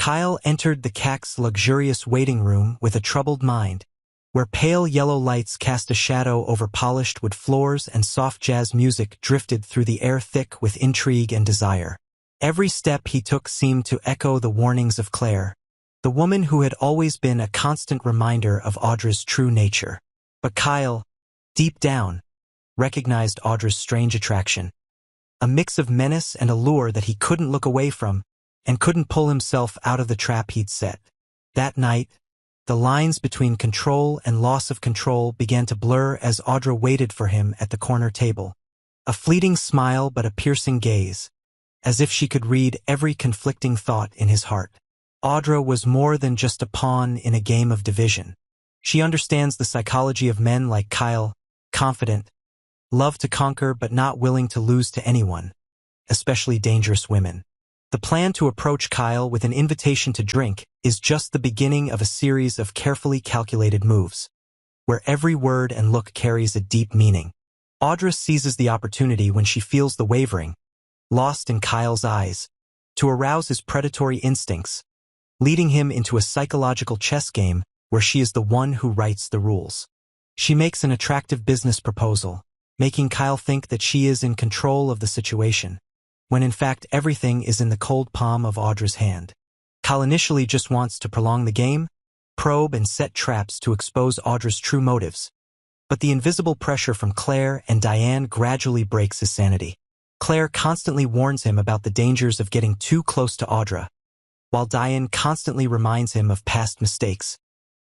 Kyle entered the CAC's luxurious waiting room with a troubled mind, where pale yellow lights cast a shadow over polished wood floors and soft jazz music drifted through the air thick with intrigue and desire. Every step he took seemed to echo the warnings of Claire, the woman who had always been a constant reminder of Audra's true nature. But Kyle, deep down, recognized Audra's strange attraction, a mix of menace and allure that he couldn't look away from, and couldn't pull himself out of the trap he'd set. That night, the lines between control and loss of control began to blur as Audra waited for him at the corner table. A fleeting smile but a piercing gaze, as if she could read every conflicting thought in his heart. Audra was more than just a pawn in a game of division. She understands the psychology of men like Kyle, confident, love to conquer but not willing to lose to anyone, especially dangerous women. The plan to approach Kyle with an invitation to drink is just the beginning of a series of carefully calculated moves, where every word and look carries a deep meaning. Audra seizes the opportunity when she feels the wavering, lost in Kyle's eyes, to arouse his predatory instincts, leading him into a psychological chess game where she is the one who writes the rules. She makes an attractive business proposal, making Kyle think that she is in control of the situation, when in fact everything is in the cold palm of Audra's hand. Kyle initially just wants to prolong the game, probe and set traps to expose Audra's true motives. But the invisible pressure from Claire and Diane gradually breaks his sanity. Claire constantly warns him about the dangers of getting too close to Audra, while Diane constantly reminds him of past mistakes,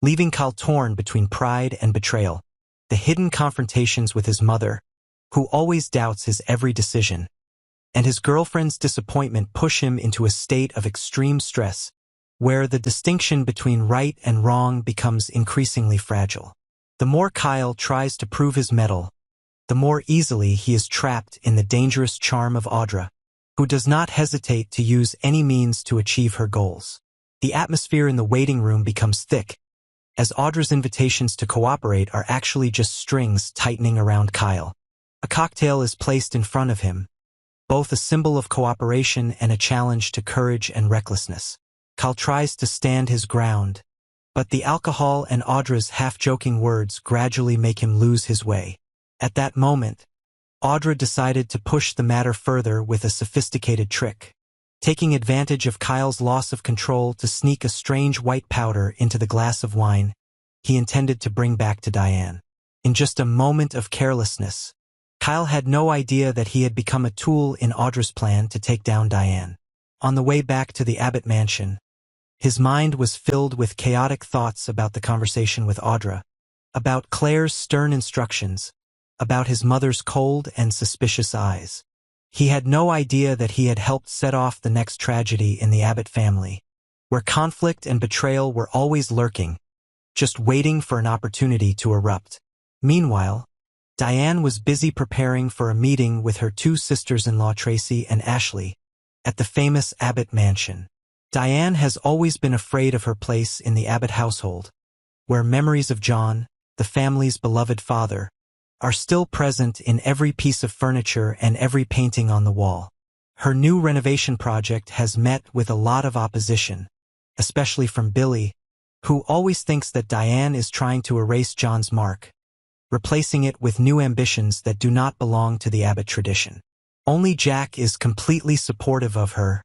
leaving Kyle torn between pride and betrayal. The hidden confrontations with his mother, who always doubts his every decision, and his girlfriend's disappointment push him into a state of extreme stress, where the distinction between right and wrong becomes increasingly fragile. The more Kyle tries to prove his mettle, the more easily he is trapped in the dangerous charm of Audra, who does not hesitate to use any means to achieve her goals. The atmosphere in the waiting room becomes thick, as Audra's invitations to cooperate are actually just strings tightening around Kyle. A cocktail is placed in front of him, both a symbol of cooperation and a challenge to courage and recklessness. Kyle tries to stand his ground, but the alcohol and Audra's half-joking words gradually make him lose his way. At that moment, Audra decided to push the matter further with a sophisticated trick, taking advantage of Kyle's loss of control to sneak a strange white powder into the glass of wine he intended to bring back to Diane. In just a moment of carelessness, Kyle had no idea that he had become a tool in Audra's plan to take down Diane. On the way back to the Abbott mansion, his mind was filled with chaotic thoughts about the conversation with Audra, about Claire's stern instructions, about his mother's cold and suspicious eyes. He had no idea that he had helped set off the next tragedy in the Abbott family, where conflict and betrayal were always lurking, just waiting for an opportunity to erupt. Meanwhile, Diane was busy preparing for a meeting with her two sisters-in-law Tracy and Ashley at the famous Abbott mansion. Diane has always been afraid of her place in the Abbott household, where memories of John, the family's beloved father, are still present in every piece of furniture and every painting on the wall. Her new renovation project has met with a lot of opposition, especially from Billy, who always thinks that Diane is trying to erase John's mark, replacing it with new ambitions that do not belong to the Abbott tradition. Only Jack is completely supportive of her,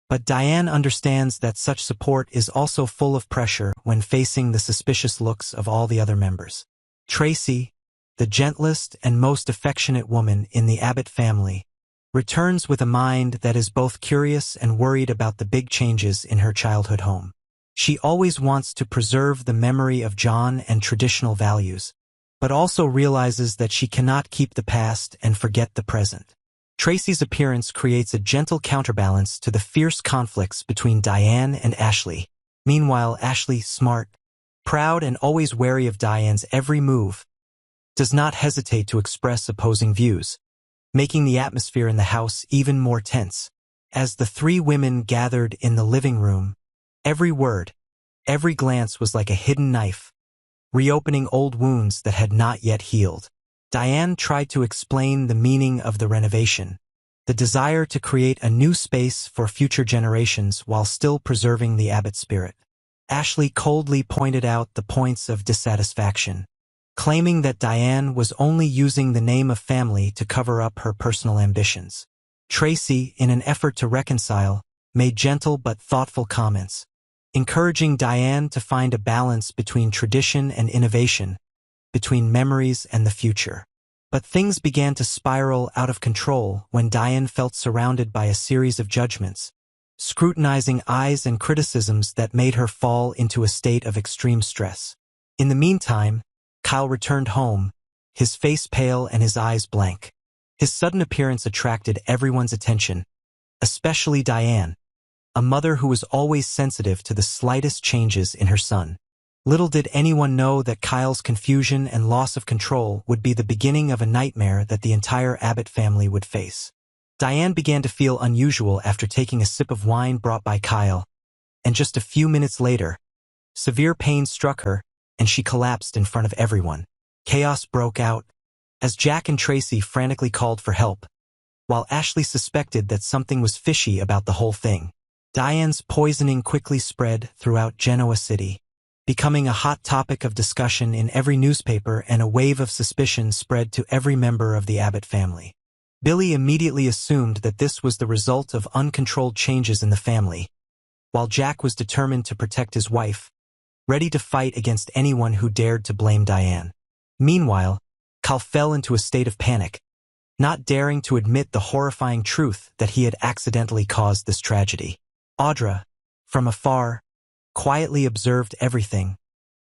but Diane understands that such support is also full of pressure when facing the suspicious looks of all the other members. Tracy, the gentlest and most affectionate woman in the Abbott family, returns with a mind that is both curious and worried about the big changes in her childhood home. She always wants to preserve the memory of John and traditional values, but also realizes that she cannot keep the past and forget the present. Tracy's appearance creates a gentle counterbalance to the fierce conflicts between Diane and Ashley. Meanwhile, Ashley, smart, proud and always wary of Diane's every move, does not hesitate to express opposing views, making the atmosphere in the house even more tense. As the three women gathered in the living room, every word, every glance was like a hidden knife, reopening old wounds that had not yet healed. Diane tried to explain the meaning of the renovation, the desire to create a new space for future generations while still preserving the Abbott spirit. Ashley coldly pointed out the points of dissatisfaction, claiming that Diane was only using the name of family to cover up her personal ambitions. Tracy, in an effort to reconcile, made gentle but thoughtful comments, encouraging Diane to find a balance between tradition and innovation, between memories and the future. But things began to spiral out of control when Diane felt surrounded by a series of judgments, scrutinizing eyes and criticisms that made her fall into a state of extreme stress. In the meantime, Kyle returned home, his face pale and his eyes blank. His sudden appearance attracted everyone's attention, especially Diane, a mother who was always sensitive to the slightest changes in her son. Little did anyone know that Kyle's confusion and loss of control would be the beginning of a nightmare that the entire Abbott family would face. Diane began to feel unusual after taking a sip of wine brought by Kyle, and just a few minutes later, severe pain struck her, and she collapsed in front of everyone. Chaos broke out as Jack and Tracy frantically called for help, while Ashley suspected that something was fishy about the whole thing. Diane's poisoning quickly spread throughout Genoa City, becoming a hot topic of discussion in every newspaper, and a wave of suspicion spread to every member of the Abbott family. Billy immediately assumed that this was the result of uncontrolled changes in the family, while Jack was determined to protect his wife, ready to fight against anyone who dared to blame Diane. Meanwhile, Kyle fell into a state of panic, not daring to admit the horrifying truth that he had accidentally caused this tragedy. Audra, from afar, quietly observed everything,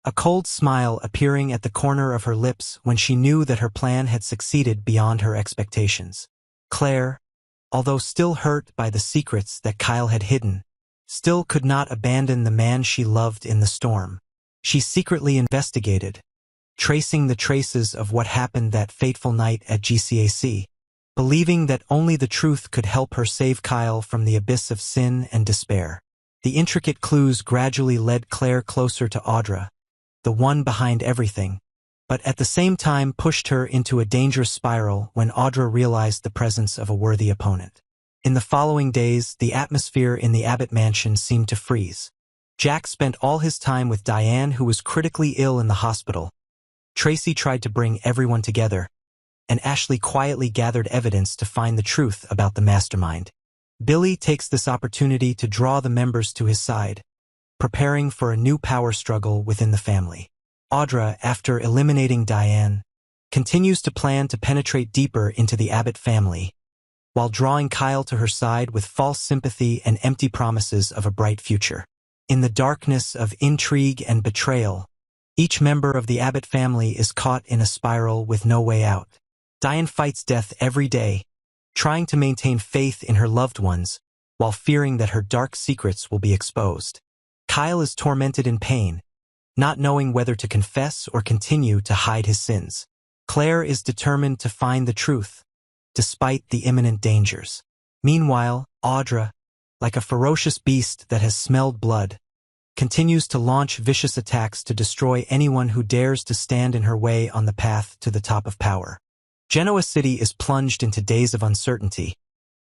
a cold smile appearing at the corner of her lips when she knew that her plan had succeeded beyond her expectations. Claire, although still hurt by the secrets that Kyle had hidden, still could not abandon the man she loved in the storm. She secretly investigated, tracing the traces of what happened that fateful night at GCAC, believing that only the truth could help her save Kyle from the abyss of sin and despair. The intricate clues gradually led Claire closer to Audra, the one behind everything, but at the same time pushed her into a dangerous spiral when Audra realized the presence of a worthy opponent. In the following days, the atmosphere in the Abbott mansion seemed to freeze. Jack spent all his time with Diane, who was critically ill in the hospital. Tracy tried to bring everyone together, and Ashley quietly gathered evidence to find the truth about the mastermind. Billy takes this opportunity to draw the members to his side, preparing for a new power struggle within the family. Audra, after eliminating Diane, continues to plan to penetrate deeper into the Abbott family, while drawing Kyle to her side with false sympathy and empty promises of a bright future. In the darkness of intrigue and betrayal, each member of the Abbott family is caught in a spiral with no way out. Diane fights death every day, trying to maintain faith in her loved ones, while fearing that her dark secrets will be exposed. Kyle is tormented in pain, not knowing whether to confess or continue to hide his sins. Claire is determined to find the truth, despite the imminent dangers. Meanwhile, Audra, like a ferocious beast that has smelled blood, continues to launch vicious attacks to destroy anyone who dares to stand in her way on the path to the top of power. Genoa City is plunged into days of uncertainty,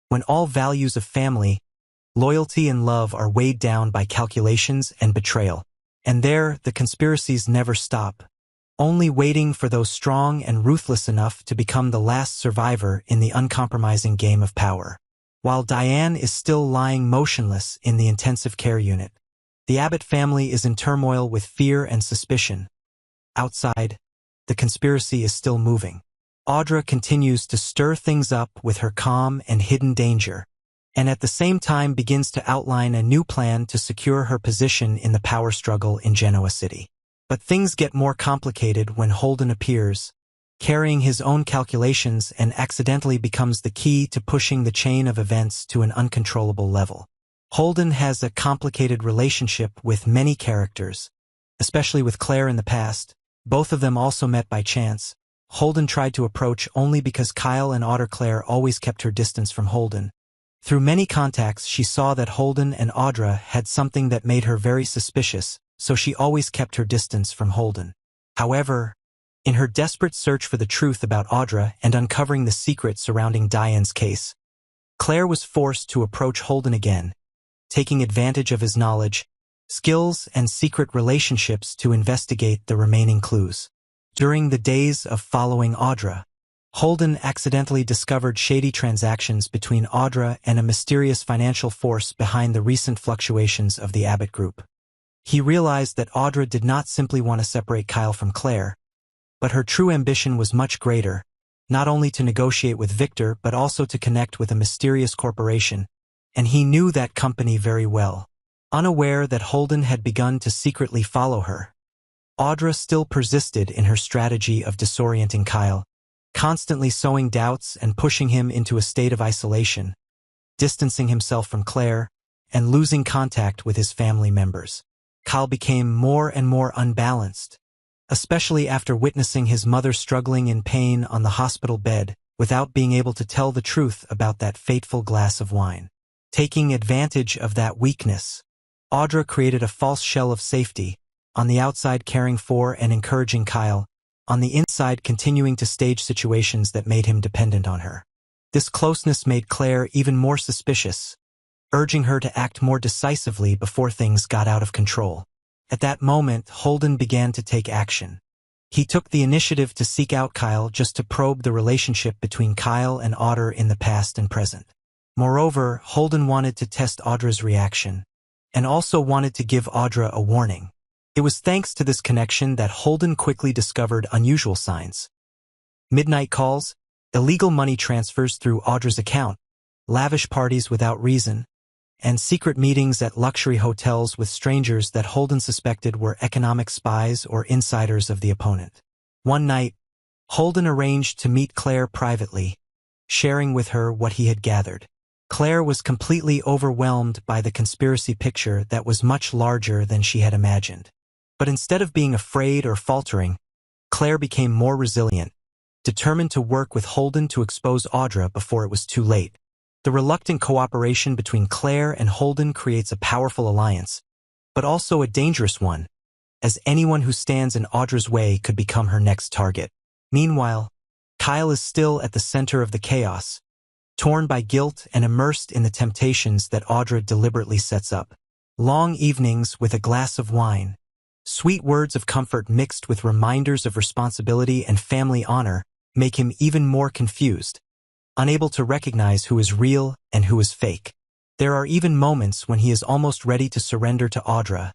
when all values of family, loyalty and love are weighed down by calculations and betrayal. And there, the conspiracies never stop, only waiting for those strong and ruthless enough to become the last survivor in the uncompromising game of power. While Diane is still lying motionless in the intensive care unit, the Abbott family is in turmoil with fear and suspicion. Outside, the conspiracy is still moving. Audra continues to stir things up with her calm and hidden danger, and at the same time begins to outline a new plan to secure her position in the power struggle in Genoa City. But things get more complicated when Holden appears, carrying his own calculations, and accidentally becomes the key to pushing the chain of events to an uncontrollable level. Holden has a complicated relationship with many characters, especially with Claire in the past, both of them also met by chance. Holden tried to approach only because Kyle and Audra. Claire always kept her distance from Holden. Through many contacts, she saw that Holden and Audra had something that made her very suspicious, so she always kept her distance from Holden. However, in her desperate search for the truth about Audra and uncovering the secret surrounding Diane's case, Claire was forced to approach Holden again, taking advantage of his knowledge, skills, and secret relationships to investigate the remaining clues. During the days of following Audra, Holden accidentally discovered shady transactions between Audra and a mysterious financial force behind the recent fluctuations of the Abbott Group. He realized that Audra did not simply want to separate Kyle from Claire, but her true ambition was much greater, not only to negotiate with Victor but also to connect with a mysterious corporation, and he knew that company very well. Unaware that Holden had begun to secretly follow her, Audra still persisted in her strategy of disorienting Kyle, constantly sowing doubts and pushing him into a state of isolation, distancing himself from Claire, and losing contact with his family members. Kyle became more and more unbalanced, especially after witnessing his mother struggling in pain on the hospital bed without being able to tell the truth about that fateful glass of wine. Taking advantage of that weakness, Audra created a false shell of safety, on the outside caring for and encouraging Kyle, on the inside continuing to stage situations that made him dependent on her. This closeness made Claire even more suspicious, urging her to act more decisively before things got out of control. At that moment, Holden began to take action. He took the initiative to seek out Kyle just to probe the relationship between Kyle and Audra in the past and present. Moreover, Holden wanted to test Audra's reaction, and also wanted to give Audra a warning. It was thanks to this connection that Holden quickly discovered unusual signs. Midnight calls, illegal money transfers through Audra's account, lavish parties without reason, and secret meetings at luxury hotels with strangers that Holden suspected were economic spies or insiders of the opponent. One night, Holden arranged to meet Claire privately, sharing with her what he had gathered. Claire was completely overwhelmed by the conspiracy picture that was much larger than she had imagined. But instead of being afraid or faltering, Claire became more resilient, determined to work with Holden to expose Audra before it was too late. The reluctant cooperation between Claire and Holden creates a powerful alliance, but also a dangerous one, as anyone who stands in Audra's way could become her next target. Meanwhile, Kyle is still at the center of the chaos, torn by guilt and immersed in the temptations that Audra deliberately sets up. Long evenings with a glass of wine, sweet words of comfort mixed with reminders of responsibility and family honor make him even more confused, unable to recognize who is real and who is fake. There are even moments when he is almost ready to surrender to Audra,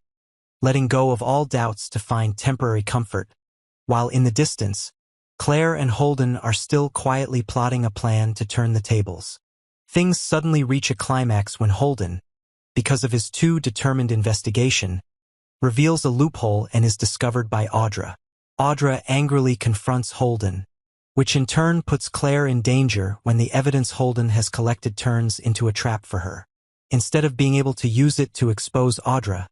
letting go of all doubts to find temporary comfort, while in the distance, Claire and Holden are still quietly plotting a plan to turn the tables. Things suddenly reach a climax when Holden, because of his too determined investigation, reveals a loophole and is discovered by Audra. Audra angrily confronts Holden, which in turn puts Claire in danger when the evidence Holden has collected turns into a trap for her. Instead of being able to use it to expose Audra,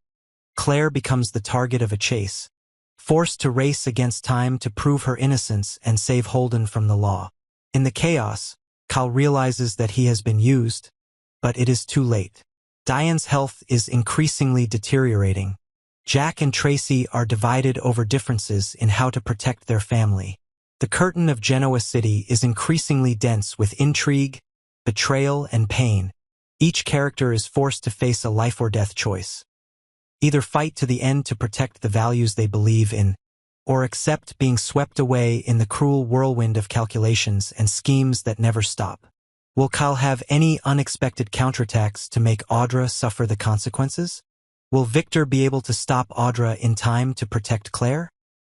Claire becomes the target of a chase, forced to race against time to prove her innocence and save Holden from the law. In the chaos, Kyle realizes that he has been used, but it is too late. Diane's health is increasingly deteriorating. Jack and Tracy are divided over differences in how to protect their family. The curtain of Genoa City is increasingly dense with intrigue, betrayal, and pain. Each character is forced to face a life-or-death choice. Either fight to the end to protect the values they believe in, or accept being swept away in the cruel whirlwind of calculations and schemes that never stop. Will Kyle have any unexpected counterattacks to make Audra suffer the consequences? Will Victor be able to stop Audra in time to protect Claire?